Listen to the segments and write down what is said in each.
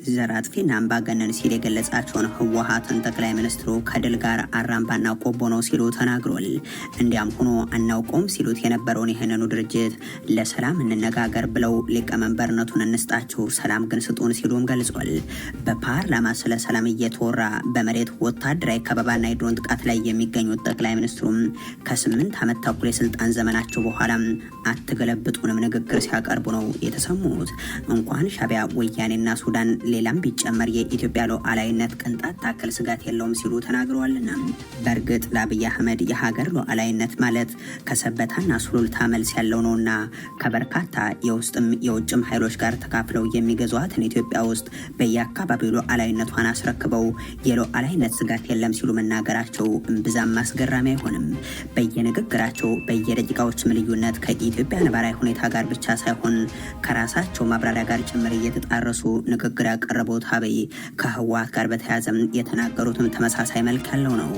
ዘራጥፊና አምባገነን ሲል የገለጻቸውን ህወሓትን ጠቅላይ ሚኒስትሩ ከድል ጋር አራምባና ቆቦ ነው ሲሉ ተናግሯል። እንዲያም ሆኖ አናውቀውም ሲሉት የነበረውን ይህንኑ ድርጅት ለሰላም እንነጋገር ብለው ሊቀመንበርነቱን እንስጣቸው፣ ሰላም ግን ስጡን ሲሉም ገልጿል። በፓርላማ ስለ ሰላም እየተወራ በመሬት ወታደራዊ ከበባና የድሮን ጥቃት ላይ የሚገኙት ጠቅላይ ሚኒስትሩም ከ8 ዓመት ተኩል የስልጣን ዘመናቸው በኋላ አትገለብጡንም ንግግር ሲያቀርቡ ነው የተሰሙት። እንኳን ሻዕቢያ ወያኔና ሱዳን ሌላም ቢጨመር የኢትዮጵያ ሉዓላዊነት ቅንጣት ታክል ስጋት የለውም ሲሉ ተናግረዋልና በእርግጥ ለአብይ አህመድ የሀገር ሉዓላዊነት ማለት ከሰበታና ሱሉልታ መልስ ያለው ነውና ከበርካታ የውስጥም የውጭም ኃይሎች ጋር ተካፍለው የሚገዟትን ኢትዮጵያ ውስጥ በየአካባቢው ሉዓላዊነቷን አስረክበው የሉዓላዊነት ስጋት የለም ሲሉ መናገራቸው እምብዛም አስገራሚ አይሆንም። በየንግግራቸው በየደቂቃዎችም ልዩነት ከኢትዮጵያ ነባራዊ ሁኔታ ጋር ብቻ ሳይሆን ከራሳቸው ማብራሪያ ጋር ጭምር እየተጣረሱ ንግግር ያቀረቡት አብይ ከህወሓት ጋር በተያያዘም የተናገሩትም ተመሳሳይ መልክ ያለው ነው።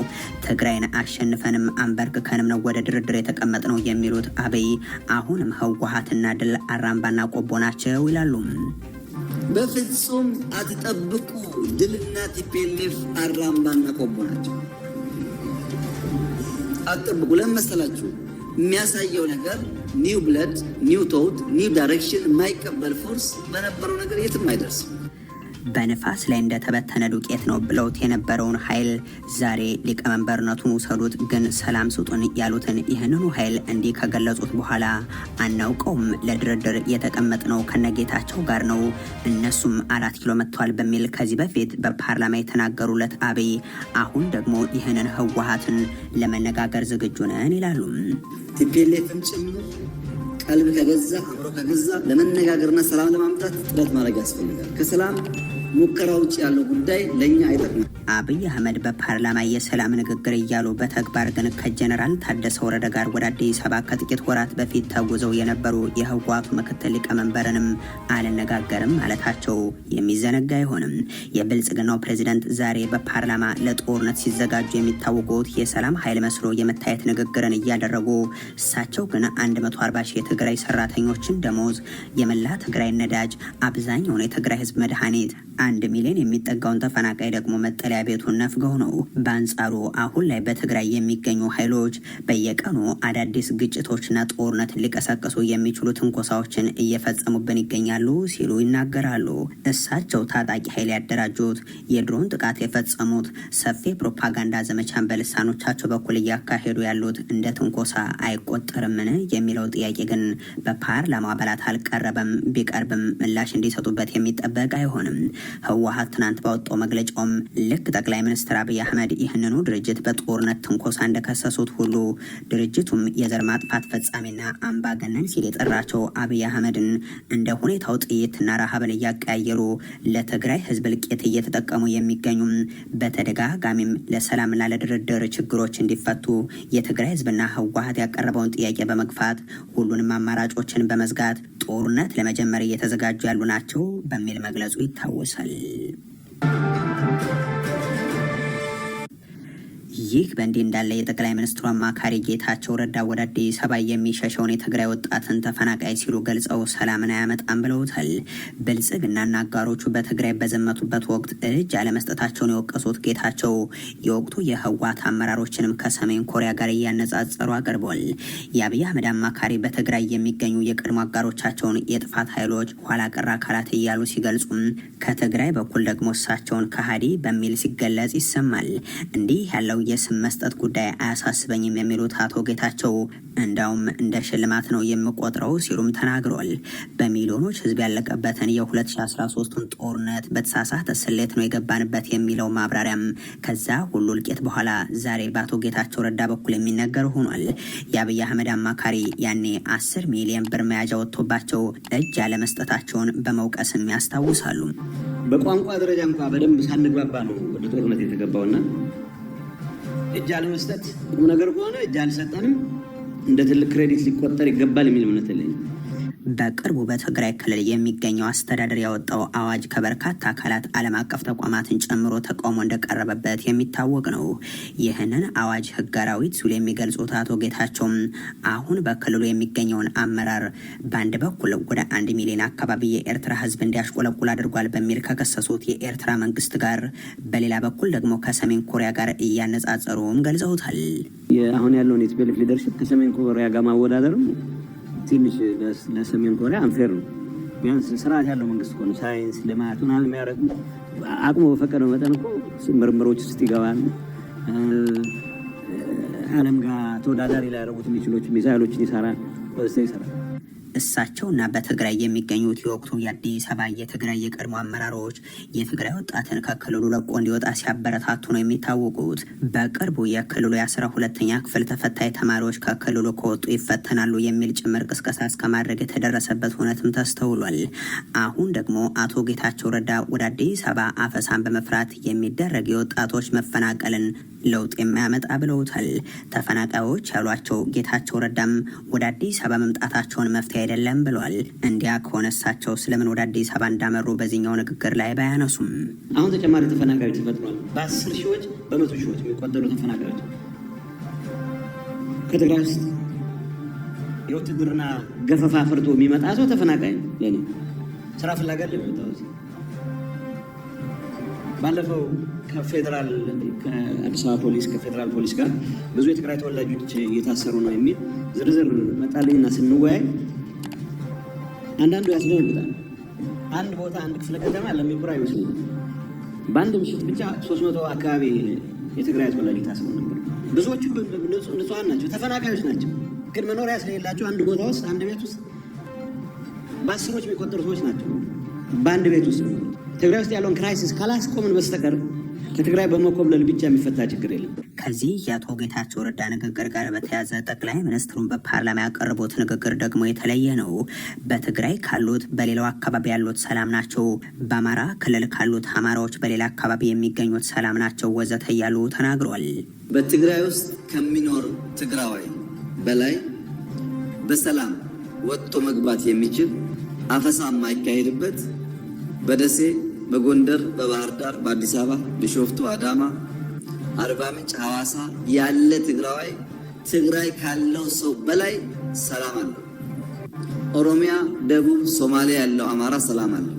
ትግራይን አሸንፈንም አንበርክከንም ነው ወደ ድርድር የተቀመጥነው የሚሉት አብይ አሁንም ህወሓትና ድል አራምባና ቆቦ ናቸው ይላሉ። በፍጹም አትጠብቁ። ድልና ቲፒኤልኤፍ አራምባና ቆቦ ናቸው። አትጠብቁ። ለምን መሰላችሁ? የሚያሳየው ነገር ኒው ብለድ፣ ኒው ቶት፣ ኒው ዳይሬክሽን የማይቀበል ፎርስ በነበረው ነገር የትም አይደርስም። በንፋስ ላይ እንደተበተነ ዱቄት ነው ብለውት የነበረውን ኃይል ዛሬ ሊቀመንበርነቱን ውሰዱት፣ ግን ሰላም ስጡን ያሉትን ይህንኑ ኃይል እንዲህ ከገለጹት በኋላ አናውቀውም፣ ለድርድር የተቀመጥነው ከነጌታቸው ጋር ነው፣ እነሱም 4 ኪሎ መጥተዋል በሚል ከዚህ በፊት በፓርላማ የተናገሩለት አብይ አሁን ደግሞ ይህንን ህወሓትን ለመነጋገር ዝግጁ ነን ይላሉ። ቲፒኤልኤፍም ጭምር ቀልብ ከገዛ አብሮ ከገዛ ለመነጋገርና ሰላም ለማምጣት ጥረት ማድረግ ያስፈልጋል። ከሰላም ሙከራ ውጭ ያለው ጉዳይ ለኛ አይጠቅምም። አብይ አህመድ በፓርላማ የሰላም ንግግር እያሉ በተግባር ግን ከጀነራል ታደሰ ወረደ ጋር ወደ አዲስ አበባ ከጥቂት ወራት በፊት ተጉዘው የነበሩ የህወሓቱ ምክትል ሊቀመንበርንም አልነጋገርም ማለታቸው የሚዘነጋ አይሆንም። የብልጽግናው ፕሬዚደንት ዛሬ በፓርላማ ለጦርነት ሲዘጋጁ የሚታወቁት የሰላም ኃይል መስሎ የመታየት ንግግርን እያደረጉ እሳቸው ግን 140 ሺህ የትግራይ ሰራተኞችን ደሞዝ፣ የመላ ትግራይ ነዳጅ፣ አብዛኛውን የትግራይ ህዝብ መድኃኒት፣ 1 ሚሊዮን የሚጠጋውን ተፈናቃይ ደግሞ መጠለያ ቤቱን ነፍገው ነው። በአንጻሩ አሁን ላይ በትግራይ የሚገኙ ኃይሎች በየቀኑ አዳዲስ ግጭቶችና ጦርነት ሊቀሰቅሱ የሚችሉ ትንኮሳዎችን እየፈጸሙብን ይገኛሉ ሲሉ ይናገራሉ። እሳቸው ታጣቂ ኃይል ያደራጁት፣ የድሮን ጥቃት የፈጸሙት፣ ሰፊ ፕሮፓጋንዳ ዘመቻን በልሳኖቻቸው በኩል እያካሄዱ ያሉት እንደ ትንኮሳ አይቆጠርምን የሚለው ጥያቄ ግን በፓርላማ አባላት አልቀረበም። ቢቀርብም ምላሽ እንዲሰጡበት የሚጠበቅ አይሆንም። ህወሓት ትናንት ባወጣው መግለጫውም ልክ ጠቅላይ ሚኒስትር አብይ አህመድ ይህንኑ ድርጅት በጦርነት ትንኮሳ እንደከሰሱት ሁሉ ድርጅቱም የዘር ማጥፋት ፈጻሚና አምባገነን ሲል የጠራቸው አብይ አህመድን እንደ ሁኔታው ጥይትና ረሃብን እያቀያየሩ ለትግራይ ህዝብ እልቂት እየተጠቀሙ የሚገኙም በተደጋጋሚም ለሰላምና ለድርድር ችግሮች እንዲፈቱ የትግራይ ህዝብና ህወሓት ያቀረበውን ጥያቄ በመግፋት ሁሉንም አማራጮችን በመዝጋት ጦርነት ለመጀመር እየተዘጋጁ ያሉ ናቸው በሚል መግለጹ ይታወሳል። ይህ በእንዲህ እንዳለ የጠቅላይ ሚኒስትሩ አማካሪ ጌታቸው ረዳ ወደ አዲስ አበባ የሚሸሸውን የትግራይ ወጣትን ተፈናቃይ ሲሉ ገልጸው ሰላምን አያመጣም ብለውታል። ብልጽግናና አጋሮቹ በትግራይ በዘመቱበት ወቅት እጅ አለመስጠታቸውን የወቀሱት ጌታቸው የወቅቱ የህወሓት አመራሮችንም ከሰሜን ኮሪያ ጋር እያነጻጸሩ አቅርበዋል። የአብይ አህመድ አማካሪ በትግራይ የሚገኙ የቀድሞ አጋሮቻቸውን የጥፋት ኃይሎች ኋላ ቀር አካላት እያሉ ሲገልጹም፣ ከትግራይ በኩል ደግሞ እሳቸውን ከሃዲ በሚል ሲገለጽ ይሰማል። እንዲህ ያለው የስም መስጠት ጉዳይ አያሳስበኝም የሚሉት አቶ ጌታቸው እንዳውም እንደ ሽልማት ነው የምቆጥረው ሲሉም ተናግረዋል። በሚሊዮኖች ህዝብ ያለቀበትን የ2013ቱን ጦርነት በተሳሳተ ስሌት ነው የገባንበት የሚለው ማብራሪያም ከዛ ሁሉ እልቂት በኋላ ዛሬ በአቶ ጌታቸው ረዳ በኩል የሚነገር ሆኗል። የአብይ አህመድ አማካሪ ያኔ 10 ሚሊዮን ብር መያዣ ወጥቶባቸው እጅ ያለመስጠታቸውን በመውቀስም ያስታውሳሉ። በቋንቋ ደረጃ እንኳ በደንብ ሳንግባባ ነው ወደ ጦርነት የተገባውና እጅ አለመስጠት ቁም ነገር ከሆነ እጅ አልሰጠንም እንደ ትልቅ ክሬዲት ሊቆጠር ይገባል የሚል እምነት የለኝም። በቅርቡ በትግራይ ክልል የሚገኘው አስተዳደር ያወጣው አዋጅ ከበርካታ አካላት ዓለም አቀፍ ተቋማትን ጨምሮ ተቃውሞ እንደቀረበበት የሚታወቅ ነው። ይህንን አዋጅ ህገ አራዊት ሲሉ የሚገልጹት አቶ ጌታቸውም አሁን በክልሉ የሚገኘውን አመራር በአንድ በኩል ወደ 1 ሚሊዮን አካባቢ የኤርትራ ህዝብ እንዲያሽቆለቁል አድርጓል በሚል ከከሰሱት የኤርትራ መንግስት ጋር፣ በሌላ በኩል ደግሞ ከሰሜን ኮሪያ ጋር እያነጻጸሩም ገልጸውታል። አሁን ያለውን የቲፒኤልኤፍ ሊደርሽፕ ከሰሜን ኮሪያ ጋር ማወዳደርም ትንሽ ለሰሜን ኮሪያ አንፌር ነው። ቢያንስ ስርዓት ያለው መንግስት እኮ ነው። ሳይንስ ልማት ምናምን የሚያደርግ አቅሙ በፈቀደው መጠን እኮ ምርምሮች ውስጥ ይገባል። ዓለም ጋር ተወዳዳሪ ሊያደርጉት የሚችሎች ሚሳይሎችን ይሰራል፣ ወዘተ ይሰራል። እሳቸውና በትግራይ የሚገኙት የወቅቱ የአዲስ አበባ የትግራይ የቀድሞ አመራሮች የትግራይ ወጣትን ከክልሉ ለቆ እንዲወጣ ሲያበረታቱ ነው የሚታወቁት። በቅርቡ የክልሉ የ12ኛ ክፍል ተፈታኝ ተማሪዎች ከክልሉ ከወጡ ይፈተናሉ የሚል ጭምር ቅስቀሳ እስከማድረግ የተደረሰበት እውነትም ተስተውሏል። አሁን ደግሞ አቶ ጌታቸው ረዳ ወደ አዲስ አበባ አፈሳን በመፍራት የሚደረግ የወጣቶች መፈናቀልን ለውጥ የማያመጣ ብለውታል። ተፈናቃዮች ያሏቸው ጌታቸው ረዳም ወደ አዲስ አበባ መምጣታቸውን መፍትሄ አይደለም ብለዋል። እንዲያ ከሆነ እሳቸው ስለምን ወደ አዲስ አበባ እንዳመሩ በዚህኛው ንግግር ላይ ባያነሱም፣ አሁን ተጨማሪ ተፈናቃዮች ተፈጥሯል። በ10 ሺዎች በ100 ሺዎች የሚቆጠሩ ተፈናቃዮች ከትግራይ ውስጥ የውትድርና ገፈፋ ፍርቶ የሚመጣ ሰው ተፈናቃይ ነው። ለኔ ስራ ፍላጎት ለሚመጣው ባለፈው ከፌደራል ከአዲስ አበባ ፖሊስ ከፌደራል ፖሊስ ጋር ብዙ የትግራይ ተወላጆች እየታሰሩ ነው የሚል ዝርዝር መጣልኝና ስንወያይ አንዳንዱ ያስደነግጣል። አንድ ቦታ አንድ ክፍለ ከተማ ለሚኩራ ይመስለኛል በአንድ ምሽት ብቻ 300 አካባቢ የትግራይ ተወላጆች ታስረው ነበር። ብዙዎቹ ንጹሃን ናቸው፣ ተፈናቃዮች ናቸው። ግን መኖሪያ ስለሌላቸው አንድ ቦታ ውስጥ አንድ ቤት ውስጥ በአስሮች የሚቆጠሩ ሰዎች ናቸው በአንድ ቤት ውስጥ። ትግራይ ውስጥ ያለውን ክራይሲስ ካላስቆምን በስተቀር ከትግራይ በመኮብለል ብቻ የሚፈታ ችግር የለም። ከዚህ የአቶ ጌታቸው ረዳ ንግግር ጋር በተያያዘ ጠቅላይ ሚኒስትሩን በፓርላማ ያቀረቡት ንግግር ደግሞ የተለየ ነው። በትግራይ ካሉት በሌላው አካባቢ ያሉት ሰላም ናቸው፣ በአማራ ክልል ካሉት አማራዎች በሌላ አካባቢ የሚገኙት ሰላም ናቸው ወዘተ እያሉ ተናግሯል። በትግራይ ውስጥ ከሚኖር ትግራዋይ በላይ በሰላም ወጥቶ መግባት የሚችል አፈሳ የማይካሄድበት በደሴ፣ በጎንደር፣ በባህር ዳር፣ በአዲስ አበባ፣ ቢሾፍቱ፣ አዳማ፣ አርባ ምንጭ፣ ሐዋሳ ያለ ትግራዋይ ትግራይ ካለው ሰው በላይ ሰላም አለው። ኦሮሚያ፣ ደቡብ፣ ሶማሊያ ያለው አማራ ሰላም አለው።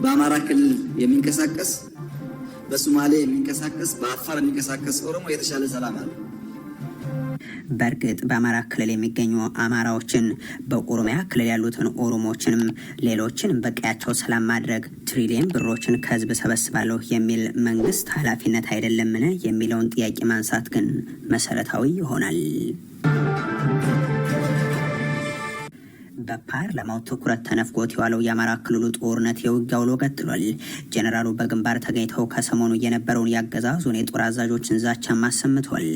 በአማራ ክልል የሚንቀሳቀስ፣ በሶማሊያ የሚንቀሳቀስ፣ በአፋር የሚንቀሳቀስ ኦሮሞ የተሻለ ሰላም አለው። በእርግጥ በአማራ ክልል የሚገኙ አማራዎችን በኦሮሚያ ክልል ያሉትን ኦሮሞዎችንም ሌሎችንም በቀያቸው ሰላም ማድረግ ትሪሊየን ብሮችን ከህዝብ ሰበስባለሁ የሚል መንግስት ኃላፊነት አይደለምን የሚለውን ጥያቄ ማንሳት ግን መሰረታዊ ይሆናል። በፓርላማው ትኩረት ተነፍጎት የዋለው የአማራ ክልሉ ጦርነት የውጊያ ውሎ ቀጥሏል። ጀነራሉ በግንባር ተገኝተው ከሰሞኑ የነበረውን ያገዛዙን የጦር አዛዦችን ዛቻም አሰምቷል።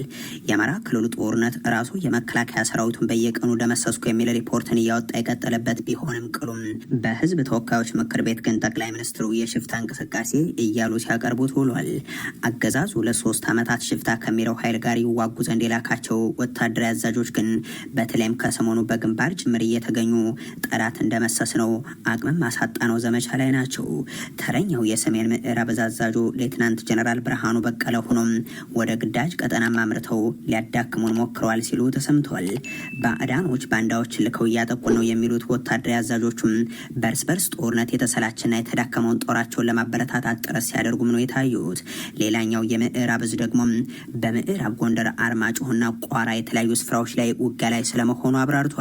የአማራ ክልሉ ጦርነት ራሱ የመከላከያ ሰራዊቱን በየቀኑ ደመሰስኩ የሚል ሪፖርትን እያወጣ የቀጠለበት ቢሆንም ቅሉም በህዝብ ተወካዮች ምክር ቤት ግን ጠቅላይ ሚኒስትሩ የሽፍታ እንቅስቃሴ እያሉ ሲያቀርቡት ውሏል። አገዛዙ ለ3 ዓመታት ሽፍታ ከሚለው ኃይል ጋር ይዋጉ ዘንድ የላካቸው ወታደራዊ አዛዦች ግን በተለይም ከሰሞኑ በግንባር ጭምር እየተገኙ ጠላት እንደመሰስ ነው አቅምም ማሳጣ ነው ዘመቻ ላይ ናቸው። ተረኛው የሰሜን ምዕራብ አዛዡ ሌትናንት ጀነራል ብርሃኑ በቀለ ሆኖም ወደ ግዳጅ ቀጠና አምርተው ሊያዳክሙን ሞክረዋል ሲሉ ተሰምተዋል። ባዕዳኖች ባንዳዎች ልከው እያጠቁን ነው የሚሉት ወታደራዊ አዛዦቹም በርስ በርስ ጦርነት የተሰላችና የተዳከመውን ጦራቸውን ለማበረታታት ጥረት ሲያደርጉም ነው የታዩት። ሌላኛው የምዕራብ እዝ ደግሞ በምዕራብ ጎንደር አርማጭሆና ቋራ የተለያዩ ስፍራዎች ላይ ውጊያ ላይ ስለመሆኑ አብራርቷል።